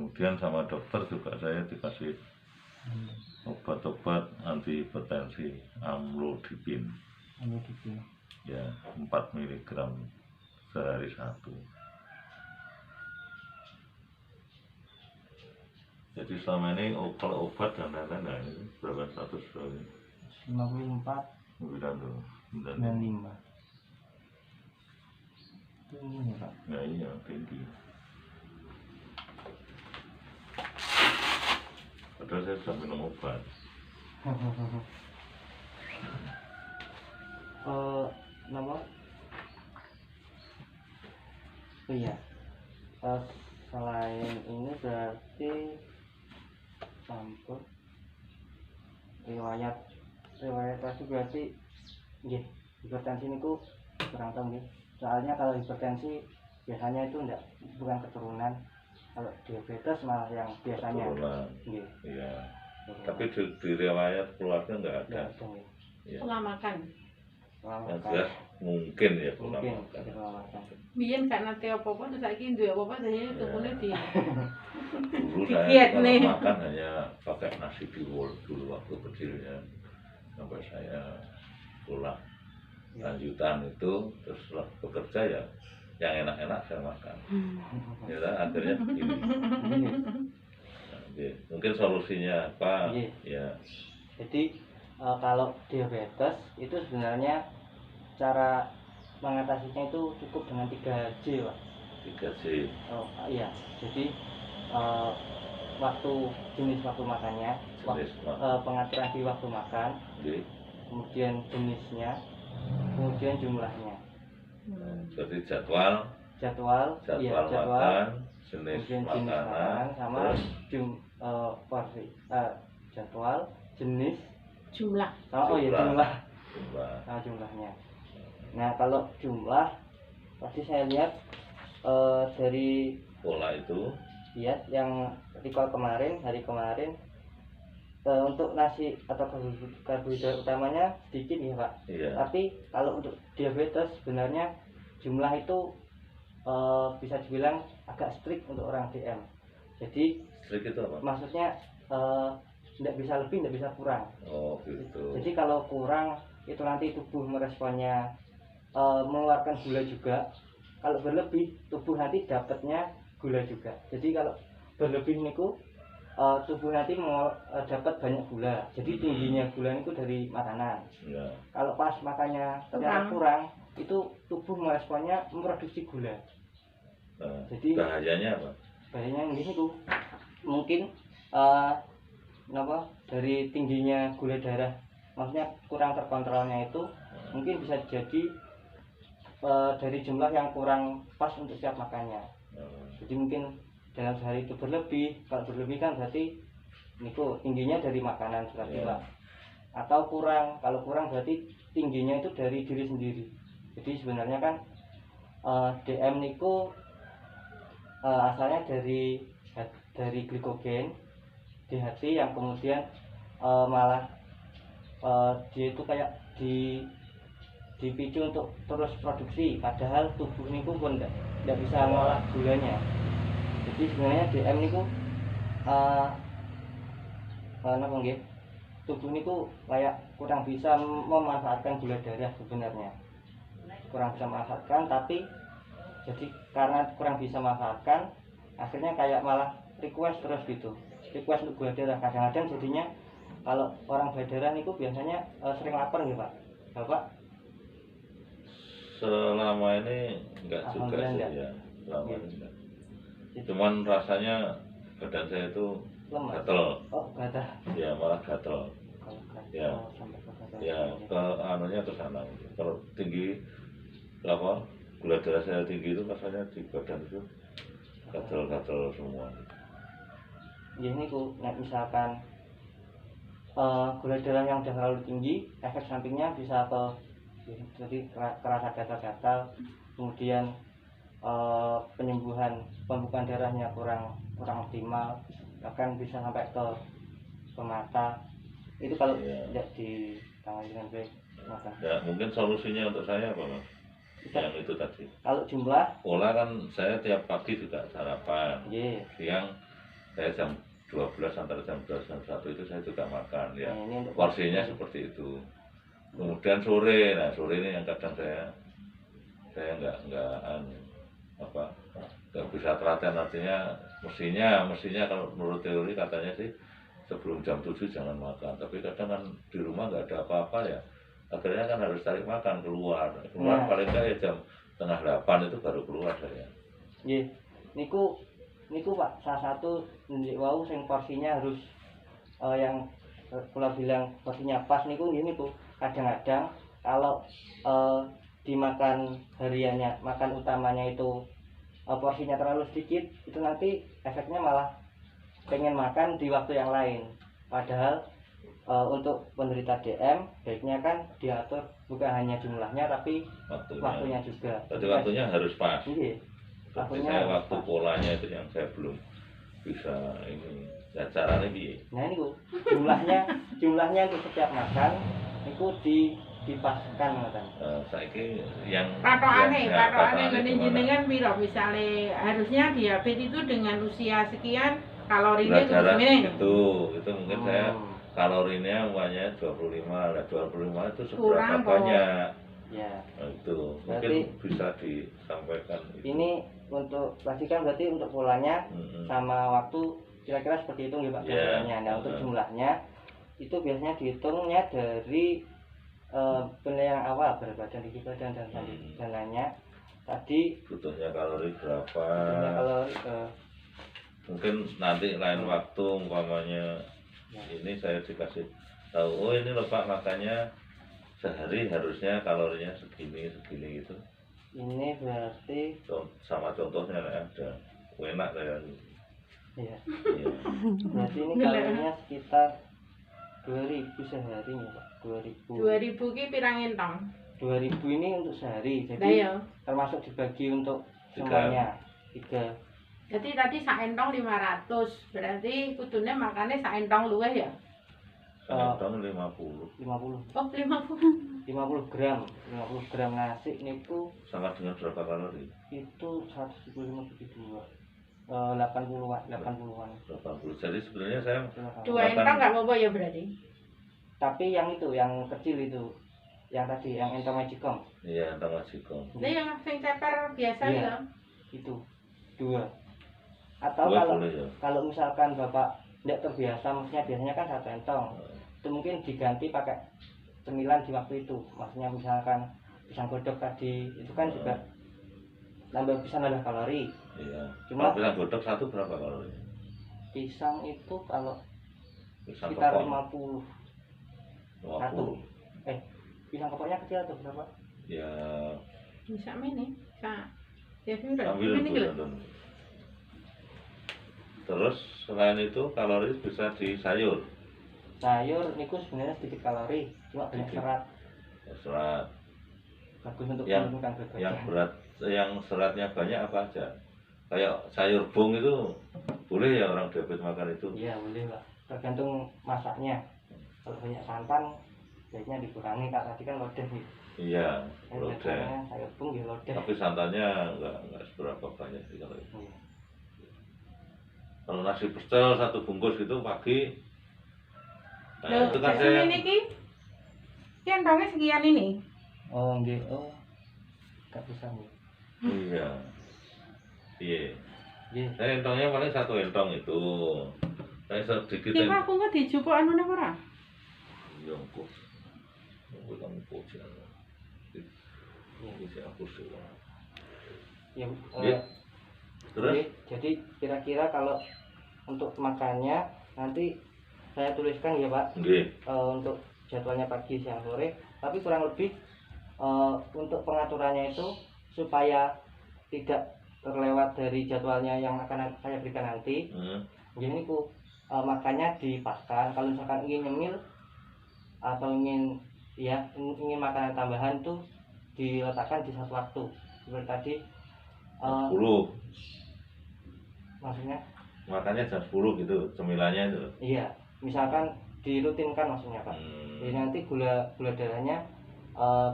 Kemudian sama dokter juga saya dikasih obat-obat anti hipertensi, amlodipin. Ya, 4 mg sehari 1. Jadi selama ini kalau obat dan lain-lain, nah ini berapa status ini? 54 95. tinggi Pak. Ya iya, tinggi. Padahal saya sudah minum obat. Nama? Oh iya. Selain ini berarti campur riwayat tadi berarti nggih, hipertensi niku kurang tahu nggih. Soalnya kalau hipertensi biasanya itu bukan keturunan. Kalau diabetes malah yang biasanya Keturunan. nggih. Iya. Tapi di riwayat keluarga nggak ada. Ya. Pola makan. Yang jelas mungkin ya pola Mungkin makan. pola makan. Biyen gak nate apa-apa terus saiki duwe apa-apa saya tumune di Dulu Diet saya kalau nih. makan hanya pakai nasi tiwul dulu waktu kecilnya, sampai saya pulang lanjutan itu terus setelah bekerja ya yang enak-enak saya makan. Ya akhirnya begini. Nah, mungkin solusinya apa? Iya. Ya. Jadi kalau diabetes itu sebenarnya cara mengatasinya itu cukup dengan 3J Pak. 3C. Oh iya, jadi jenis waktu makannya, pengaturan di waktu makan, Oke. kemudian jenisnya, kemudian jumlahnya. Jadi jadwal Iya, makan, jenis kemudian jenis makanan, makan sama terus porsi, jadwal, jenis, jumlah. jumlah. jumlah. Jumlahnya. Nah kalau jumlah pasti saya lihat dari Pola itu yang recall hari kemarin untuk nasi atau karbohidrat utamanya sedikit ya Pak. iya. Tapi kalau untuk diabetes sebenarnya jumlah itu bisa dibilang agak strict untuk orang DM. Jadi Strik itu apa? maksudnya tidak bisa lebih, tidak bisa kurang. Oh gitu. Jadi kalau kurang itu nanti tubuh meresponnya mengeluarkan gula juga. Kalau berlebih tubuh nanti dapatnya gula juga. Jadi kalau berlebih niku tubuh nanti mau dapat banyak gula. Jadi tingginya gula itu dari makanan. Ya. Kalau pas makannya ternyata kurang, itu tubuh meresponnya memproduksi gula. Nah, Jadi bahayanya apa? bahayanya ini tuh mungkin dari tingginya gula darah, maksudnya kurang terkontrolnya itu mungkin bisa jadi dari jumlah yang kurang pas untuk setiap makannya. Jadi mungkin dalam sehari itu berlebih. Kalau berlebih kan berarti niku tingginya dari makanan berarti Pak. Atau kurang, kalau kurang berarti tingginya itu dari diri sendiri. Jadi sebenarnya kan DM niku asalnya dari glikogen di hati yang kemudian malah dia itu kayak dipicu untuk terus produksi, padahal tubuh niku pun tidak bisa mengolah gulanya. Jadi sebenarnya DM niku tubuh niku kayak kurang bisa memanfaatkan gula darah sebenarnya. Kurang bisa memanfaatkan, tapi jadi karena kurang bisa memanfaatkan, akhirnya kayak malah request terus gitu. Request untuk gula darah. Kadang-kadang jadinya kalau orang berdarah niku biasanya sering lapar gitu Pak. Bapak? Selama ini enggak juga sih ya. Selama ini enggak. Cuman rasanya badan saya itu Lemas. gatel. Oh, gatal. Ya malah gatel. Kalau gatal Ya. sampai ke gatal. Ya ke anunya ke sana. Kalau tinggi apa? Gula darah saya tinggi itu rasanya di badan itu gatel-gatel semua. Ya ini misalkan gula darah yang sudah terlalu tinggi, efek sampingnya bisa jadi kerasa gatal-gatal, kemudian pembukaan darahnya kurang optimal, bahkan bisa sampai ke mata. Itu kalau tidak ditangani dengan baik. Ya mungkin solusinya untuk saya apa Mas? Yang itu tadi. Kalau jumlah Pola kan saya tiap pagi juga sarapan, yeah. siang saya jam 12 antara jam 12 dan 1 itu saya juga makan ya. Nah, ini untuk Porsinya seperti itu. Kemudian sore, nah sore ini yang kadang saya nggak bisa telaten, artinya mestinya kalau menurut teori katanya sih sebelum jam 7 jangan makan, tapi kadang kan di rumah nggak ada apa-apa ya, akhirnya kan harus cari makan keluar Nah. paling nggak ya jam setengah 8 itu baru keluar saya. Nggih. Niku Pak, salah satu ndik wau sing porsinya harus yang kula bilang porsinya pas niku nggih niku. Kadang-kadang kalau dimakan hariannya, makan utamanya itu porsinya terlalu sedikit, itu nanti efeknya malah pengen makan di waktu yang lain. Padahal untuk penderita DM baiknya kan diatur bukan hanya jumlahnya tapi waktunya juga. Berarti waktunya harus pas. Iya. Tapi saya waktu polanya itu yang saya belum bisa ini. Ya caranya piye? Nah ini Bu, jumlahnya untuk setiap makan itu dipaskan ngoten. Saiki yang Patokane ngene gimana? jenengan piro misale harusnya diabetes itu dengan usia sekian kalorinya Gula darah segini. itu mungkin saya kalorinya umpamanya 25 lah, 25 itu Kurang, seberapa banyak? Ya. Nah, itu mungkin Berarti- bisa disampaikan itu. Ini untuk pastikan berarti untuk polanya Mm-mm. sama waktu kira-kira seperti itu nggih Pak Iya. gambarannya. Nah untuk jumlahnya itu biasanya dihitungnya dari penilaian awal berat badan, tinggi badan dan lainnya. Tadi Butuhnya kalori berapa? tentunya kalau Mungkin nanti lain waktu umpamanya ini saya dikasih tahu, oh ini loh Pak, makanya sehari harusnya kalorinya segini gitu. ini berarti Sama contohnya ada enak saya. ya Iya. berarti ini kalorinya sekitar 2000 sehari nih Pak. 2000 2000 ki pirang entong. 2000 ini untuk sehari, Lah jadi ya. termasuk dibagi untuk Tiga. semuanya 3. Jadi tadi sak entong 500, berarti kudune makane sak entong luwih ya. Tahun 50 50 Oh, 50. 50 gram nasi niku sama dengan berapa kalori? itu 175 bagi 2 80-an 80-an 80. Jadi sebenarnya saya 2 Makan. entong enggak apa-apa ya berarti. tapi yang itu yang kecil itu yang tadi yang entong magicom iya tentang magicom. Lah ya sing ceper biasa Iya. ya. itu 2 atau Dua kalau boleh ya. kalau misalkan bapak tidak terbiasa maksudnya biasanya kan 1 entong itu mungkin diganti pakai cemilan di waktu itu, maksudnya misalkan pisang godok tadi itu kan juga bisa nambah kalori. Iya. Cuma- Kalau pisang godok satu berapa kalori? Pisang itu kalau Pisang sekitar kepong 50 50. pisang kepoknya kecil atau berapa? Ya Bisa mene. Ya piro? ambil Mene lho. dulu. Terus selain itu kalori bisa di sayur. Sayur niku sebenarnya sedikit kalori, cuma banyak Sedikit. serat, Serat bagus untuk Yang- menurunkan berat yang badan. berat, yang seratnya banyak apa aja? Kayak sayur bung itu boleh ya orang diabetes makan itu? Iya boleh Pak, tergantung masaknya. Kalau banyak santan baiknya dikurangi, Kak tadi kan lodeh nih. Iya, lodeh. Biasanya sayur bung ya lodeh. Tapi santannya nggak seberapa banyak sih kalau itu. Iya. Kalau nasi pecel satu bungkus itu pagi. Nah, Loh, itu kan sak saya semene iki. Ki entongnya sekian ini. Oh nggih, gak bisa nih. iya. Iya. Nggih. Saya entongnya paling 1 entong itu. Saya sedikit Iki aku kok dijupuk anu nang ora? Iya, kok. Kok kamu pojok. Ini sih aku sih. Ya, Iya. Terus? oke, jadi kira-kira kalau untuk makannya nanti saya tuliskan ya Pak Nggih. untuk jadwalnya pagi, siang, sore. Tapi kurang lebih untuk pengaturannya itu supaya tidak terlewat dari jadwalnya yang akan saya berikan nanti. Jadi niku makannya dipaskan. Kalau misalkan ingin nyemil atau ingin makanan tambahan tuh diletakkan di satu waktu. Seperti tadi 10. maksudnya Makannya jam 10 gitu, cemilannya itu. iya, misalkan dirutinkan maksudnya Pak. Jadi nanti gula darahnya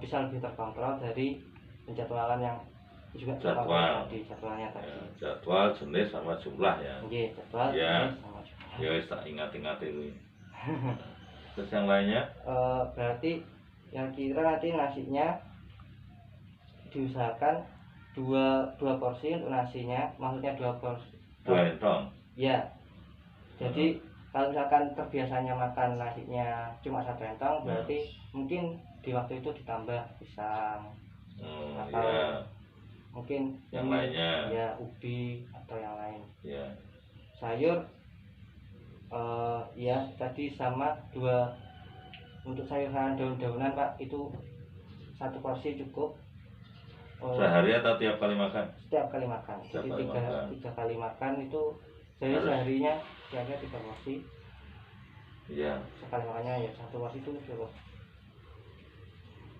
bisa lebih terkontrol dari penjadwalan yang juga Jadwal. tadi jadwalnya tadi. Ya, jadwal, jenis sama jumlah ya. Nggih, jadwal Ya. jenis sama jumlah. Ya wis tak ingat-ingat ini. Terus yang lainnya? Berarti yang kira nanti nasinya diusahakan dua porsi untuk nasinya, maksudnya 2 porsi. 2 entong. Ya. Jadi kalau misalkan terbiasanya makan nasinya cuma 1 entong, berarti mungkin di waktu itu ditambah pisang atau Ya. mungkin Yang ini, lainnya. ya ubi atau yang lain. Ya. Sayur ya tadi sama 2 untuk sayuran daun-daunan Pak, itu 1 porsi cukup. Sehari atau tiap kali makan? Setiap kali makan. Setiap Jadi kali makan. 3 kali makan itu jadi Harus. seharinya kira-kira 3 porsi. Iya. Sekali makannya ya 1 porsi itu cukup.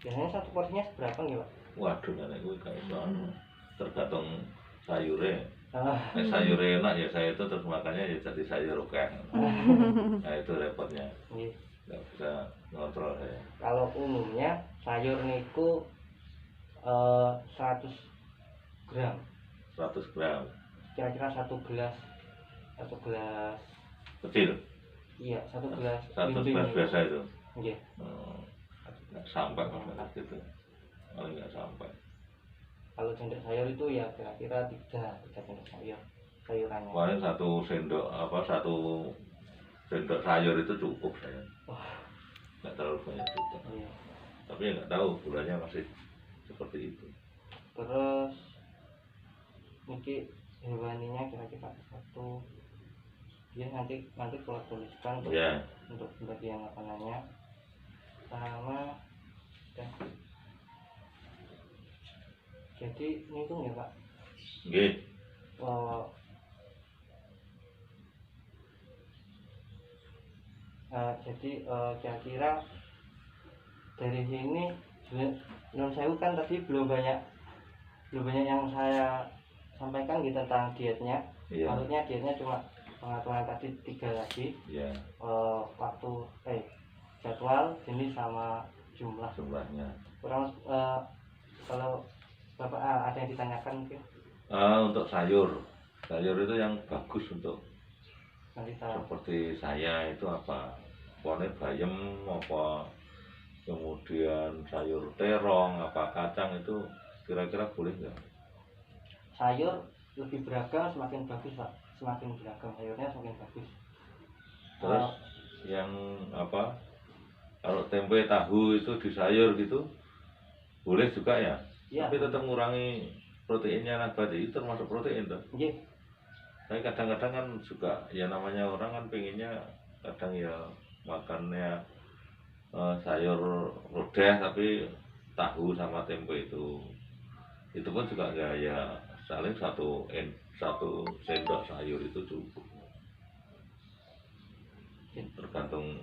Biasanya 1 porsinya seberapa nih Pak? Waduh, nenek gue kayak soalnya tergantung sayurnya. Ah, Sayurnya enak ya saya itu terus makannya ya jadi sayur ukeng. Nah itu repotnya, iya. nggak bisa ngontrol saya. Kalau umumnya sayur niku 100 gram, 100 gram kira-kira 1 gelas kecil, iya 1 gelas 100 bimbing gelas niku. biasa itu. Iya. Nggak sampai masalah gitu, paling nggak sampai. Kalau cendek sayur itu ya kira-kira 3 cendek sayurannya. Paling 1 sendok sayur itu cukup saya, Wah, nggak terlalu banyak juga. iya. Tapi ya nggak tahu gulanya masih seperti itu. Terus mungkin hewaninya kira-kira 1. Ya nanti kalau tuliskan Ya, untuk bagian makanannya sama dan jadi ini tuh ya Pak. nggih. Oh, jadi kira-kira dari sini menurut saya kan tadi belum banyak yang saya sampaikan gitu tentang dietnya. Iya. Maksudnya dietnya cuma pengaturan tadi 3 tadi, Ya, waktu jadwal, jenis sama jumlah. jumlahnya. Kurang kalau Bapak ada yang ditanyakan mungkin Untuk sayur itu yang bagus untuk nanti saya. seperti saya itu apa? Pokoknya bayam apa, kemudian sayur terong apa kacang itu kira-kira boleh nggak? Sayur lebih beragam semakin bagus Pak, semakin beragam sayurnya semakin bagus. Terus yang apa? Kalau tempe tahu itu di sayur gitu boleh juga ya? Iya. Tapi tetap ngurangi proteinnya nabati itu termasuk protein tuh. Iya. Tapi kadang-kadang kan juga ya namanya orang kan pengennya kadang ya makannya sayur lodeh tapi tahu sama tempe itu pun juga enggak ya saling satu sendok sayur itu cukup tergantung